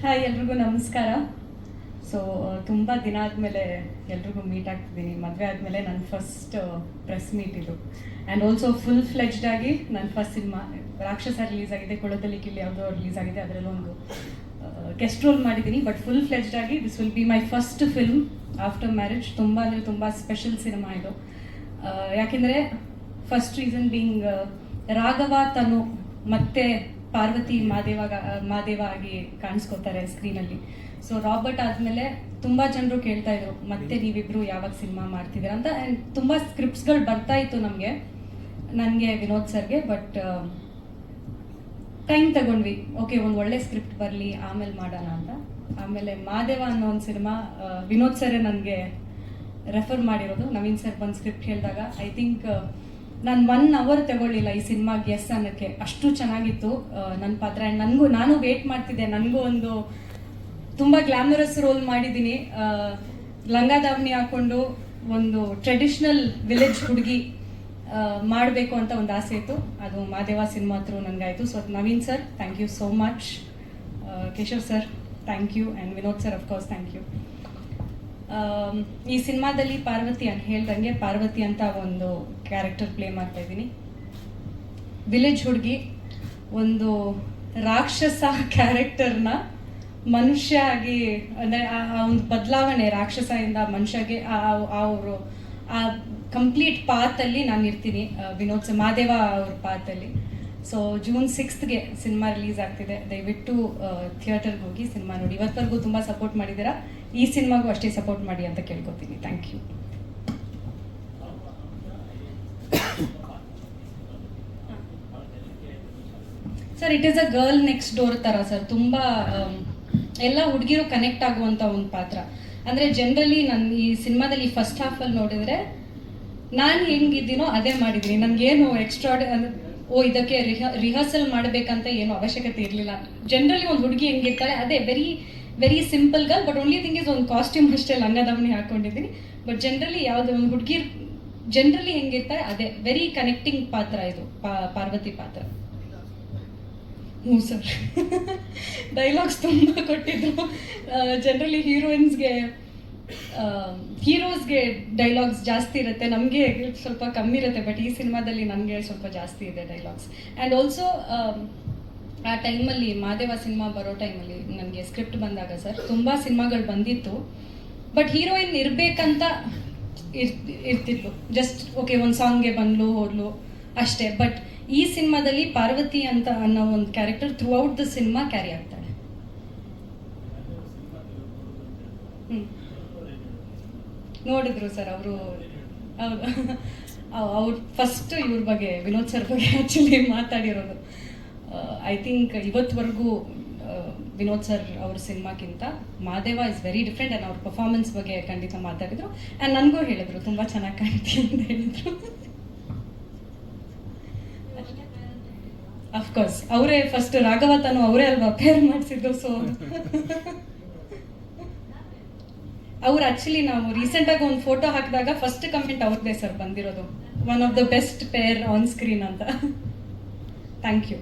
Hi, ಎಲ್ರಿಗೂ ನಮಸ್ಕಾರ. So ತುಂಬ ದಿನ ಆದಮೇಲೆ ಎಲ್ರಿಗೂ ಮೀಟ್ ಆಗ್ತಿದ್ದೀನಿ. ಮದುವೆ ಆದಮೇಲೆ ನನ್ನ ಫಸ್ಟ್ ಪ್ರೆಸ್ ಮೀಟ್ ಇದು. ಆ್ಯಂಡ್ ಆಲ್ಸೋ ಫುಲ್ ಫ್ಲೆಜ್ಡ್ ಆಗಿ ನನ್ನ ಫಸ್ಟ್ ಸಿನಿಮಾ ರಾಕ್ಷಸ ರಿಲೀಸ್ ಆಗಿದೆ, ಕೊಳದಲ್ಲಿ ಕಿಲ್ಲಿ ಯಾವುದೋ ರಿಲೀಸ್ ಆಗಿದೆ, ಅದರಲ್ಲೊಂದು ಗೆಸ್ಟ್ ರೋಲ್ ಮಾಡಿದ್ದೀನಿ. ಬಟ್ ಫುಲ್ ಫ್ಲೆಜ್ಡ್ ಆಗಿ this will be my first film after marriage. ತುಂಬ ಅಂದರೆ ತುಂಬ ಸ್ಪೆಷಲ್ ಸಿನಿಮಾ ಇದು. ಯಾಕೆಂದರೆ ಫಸ್ಟ್ ರೀಸನ್ ಬೀಯಿಂಗ್ ರಾಘವ ತನು ಮತ್ತೆ ಪಾರ್ವತಿ ಮಾದೇವ ಆಗಿ ಕಾಣಿಸ್ಕೋತಾರೆ ಸ್ಕ್ರೀನಲ್ಲಿ. ಸೊ ರಾಬರ್ಟ್ ಆದಮೇಲೆ ತುಂಬ ಜನರು ಕೇಳ್ತಾ ಇದ್ರು ಮತ್ತೆ ನೀವಿಬ್ರು ಯಾವಾಗ ಸಿನಿಮಾ ಮಾಡ್ತಿದ್ದೀರಾ ಅಂತ. ಆ್ಯಂಡ್ ತುಂಬ ಸ್ಕ್ರಿಪ್ಟ್ಸ್ಗಳು ಬರ್ತಾ ಇತ್ತು ನನಗೆ ವಿನೋದ್ ಸರ್ಗೆ. ಬಟ್ ಟೈಮ್ ತಗೊಂಡ್ವಿ, ಓಕೆ ಒಂದು ಒಳ್ಳೆ ಸ್ಕ್ರಿಪ್ಟ್ ಬರಲಿ ಆಮೇಲೆ ಮಾಡೋಣ ಅಂತ. ಆಮೇಲೆ ಮಾದೇವ ಅನ್ನೋ ಒಂದು ಸಿನಿಮಾ ವಿನೋದ್ ಸರೇ ನನಗೆ ರೆಫರ್ ಮಾಡಿರೋದು. ನವೀನ್ ಸರ್ ಬಂದು ಸ್ಕ್ರಿಪ್ಟ್ ಹೇಳಿದಾಗ ಐ ಥಿಂಕ್ ನಾನು 1 hour ತಗೊಳ್ಳಿಲ್ಲ ಈ ಸಿನಿಮಾಗೆ ಎಸ್ ಅನ್ನೋಕ್ಕೆ, ಅಷ್ಟು ಚೆನ್ನಾಗಿತ್ತು ನನ್ನ ಪಾತ್ರ. ಆ್ಯಂಡ್ ನಾನು ವೇಟ್ ಮಾಡ್ತಿದ್ದೆ. ನನಗೂ ಒಂದು ತುಂಬ ಗ್ಲಾಮರಸ್ ರೋಲ್ ಮಾಡಿದ್ದೀನಿ. ಲಂಗ ದಾವಣಿ ಹಾಕೊಂಡು ಒಂದು ಟ್ರೆಡಿಷ್ನಲ್ ವಿಲೇಜ್ ಹುಡುಗಿ ಮಾಡಬೇಕು ಅಂತ ಒಂದು ಆಸೆ ಇತ್ತು. ಅದು ಮಾದೇವ ಸಿನಿಮಾ ಥ್ರೂ ನನಗಾಯಿತು. So Naveen sir thank you so much, Keshav sir thank you, and Vinod sir of course thank you. ಈ ಸಿನಿಮಾದಲ್ಲಿ ಪಾರ್ವತಿ ಅಂತ ಹೇಳ್ದಂಗೆ ಪಾರ್ವತಿ ಅಂತ ಒಂದು ಕ್ಯಾರೆಕ್ಟರ್ ಪ್ಲೇ ಮಾಡ್ತಾ ಇದ್ದೀನಿ. ವಿಲೇಜ್ ಹುಡುಗಿ ಒಂದು ರಾಕ್ಷಸ ಕ್ಯಾರೆಕ್ಟರ್ನ ಮನುಷ್ಯ ಆಗಿ, ಅಂದರೆ ಆ ಒಂದು ಬದಲಾವಣೆ ರಾಕ್ಷಸದಿಂದ ಮನುಷ್ಯಗೆ ಅವರು ಆ ಕಂಪ್ಲೀಟ್ ಪಾತಲ್ಲಿ ನಾನು ಇರ್ತೀನಿ. ವಿನೋದ್ ಮಾದೇವ ಅವ್ರ ಪಾತಲ್ಲಿ. So June 6th cinema release ಆಗ್ತಿದೆ. ದಯವಿಟ್ಟು ಥಿಯೇಟರ್ಗೆ ಹೋಗಿ ಸಿನಿಮಾ ನೋಡಿ. ಇವತ್ತವರೆಗೂ ತುಂಬ ಸಪೋರ್ಟ್ ಮಾಡಿದ್ದೀರಾ, ಈ ಸಿನಿಮಾಗೂ ಅಷ್ಟೇ ಸಪೋರ್ಟ್ ಮಾಡಿ ಅಂತ ಕೇಳ್ಕೊತೀನಿ. Thank you. Sir, it is a girl next door ಥರ ಸರ್. ತುಂಬ ಎಲ್ಲ ಹುಡುಗಿರು ಕನೆಕ್ಟ್ ಆಗುವಂಥ ಒಂದು ಪಾತ್ರ. ಅಂದರೆ ಜನರಲಿ ನಾನು ಈ ಸಿನಿಮಾದಲ್ಲಿ ಫಸ್ಟ್ ಹಾಫಲ್ಲಿ ನೋಡಿದರೆ ನಾನು ಹೆಂಗಿದ್ದೀನೋ ಅದೇ ಮಾಡಿದ್ದೀನಿ. ನನಗೇನು ಎಕ್ಸ್ಟ್ರಾ ಇದಕ್ಕೆ ರಿಹರ್ಸಲ್ ಮಾಡಬೇಕಂತ ಏನು ಅವಶ್ಯಕತೆ ಇರಲಿಲ್ಲ. ಜನರಲಿ ಒಂದು ಹುಡುಗಿ ಹೆಂಗಿರ್ತಾಳೆ ಅದೇ very very simple girl. But only thing is ಒಂದು ಕಾಸ್ಟ್ಯೂಮ್ ಅಷ್ಟೇ ಲಂಗ ದಾವಣಿ ಹಾಕೊಂಡಿದ್ದೀನಿ. ಬಟ್ ಜನರಲಿ ಯಾವುದೇ ಒಂದು ಹುಡುಗಿ ಜನರಲಿ ಹೆಂಗಿರ್ತಾರೆ ಅದೇ ವೆರಿ ಕನೆಕ್ಟಿಂಗ್ ಪಾತ್ರ ಇದು ಪಾರ್ವತಿ ಪಾತ್ರ. ಹ್ಞೂ ಸರ್, ಡೈಲಾಗ್ಸ್ ತುಂಬ ಕೊಟ್ಟಿದ್ರು. ಜನರಲಿ ಹೀರೋಸ್ಗೆ ಡೈಲಾಗ್ಸ್ ಜಾಸ್ತಿ ಇರುತ್ತೆ, ನಮಗೆ ಸ್ವಲ್ಪ ಕಮ್ಮಿ ಇರುತ್ತೆ. ಬಟ್ ಈ ಸಿನಿಮಾದಲ್ಲಿ ನನಗೆ ಸ್ವಲ್ಪ ಜಾಸ್ತಿ ಇದೆ ಡೈಲಾಗ್ಸ್. ಆ್ಯಂಡ್ ಆಲ್ಸೋ ಆ ಟೈಮಲ್ಲಿ ಮಾದೇವ ಸಿನಿಮಾ ಬರೋ ಟೈಮಲ್ಲಿ ನನಗೆ ಸ್ಕ್ರಿಪ್ಟ್ ಬಂದಾಗ ಸರ್ ತುಂಬ ಸಿನಿಮಾಗಳು ಬಂದಿತ್ತು. ಬಟ್ ಹೀರೋಯಿನ್ ಇರಬೇಕಂತ ಇರ್ತಿದ್ಲು. ಜಸ್ಟ್ ಓಕೆ ಒಂದು ಸಾಂಗ್ಗೆ ಬಂದ್ಲು ಹೋದ್ಲು ಅಷ್ಟೇ. ಬಟ್ ಈ ಸಿನಿಮಾದಲ್ಲಿ ಪಾರ್ವತಿ ಅಂತ ಅನ್ನೋ ಒಂದು character throughout the cinema carry ಆಗ್ತಾಳೆ. ನೋಡಿದ್ರು ಸರ್ ಅವರು. ಅವ್ರು ಫಸ್ಟ್ ಇವ್ರ ಬಗ್ಗೆ ವಿನೋದ್ ಸರ್ ಬಗ್ಗೆ ಆ್ಯಕ್ಚುಲಿ ಮಾತಾಡಿರೋದು. ಐ ಥಿಂಕ್ ಇವತ್ತುವರೆಗೂ ವಿನೋದ್ ಸರ್ ಅವ್ರ ಸಿನಿಮಾಕ್ಕಿಂತ Madeva is very different. And ಅವ್ರ ಪರ್ಫಾರ್ಮೆನ್ಸ್ ಬಗ್ಗೆ ಖಂಡಿತ ಮಾತಾಡಿದ್ರು. ಆ್ಯಂಡ್ ನನಗೂ ಹೇಳಿದ್ರು ತುಂಬ ಚೆನ್ನಾಗಿ ಕಾಣ್ತೀವಿ ಅಂತ ಹೇಳಿದ್ರು. ಅಫ್ಕೋರ್ಸ್ ಅವರೇ ಫಸ್ಟ್ ರಾಘವ ತಾನು ಅವರೇ ಅಲ್ವಾ ಪೇರ್ ಮಾಡಿಸಿದ್ರು. ಸೊ ಅವ್ರು ಆ್ಯಕ್ಚುಲಿ ನಾವು ರೀಸೆಂಟಾಗಿ ಒಂದು ಫೋಟೋ ಹಾಕಿದಾಗ ಫಸ್ಟ್ ಕಮೆಂಟ್ ಅವ್ರದ್ದೇ ಸರ್ ಬಂದಿರೋದು, one of the best pair on screen ಅಂತ. Thank you.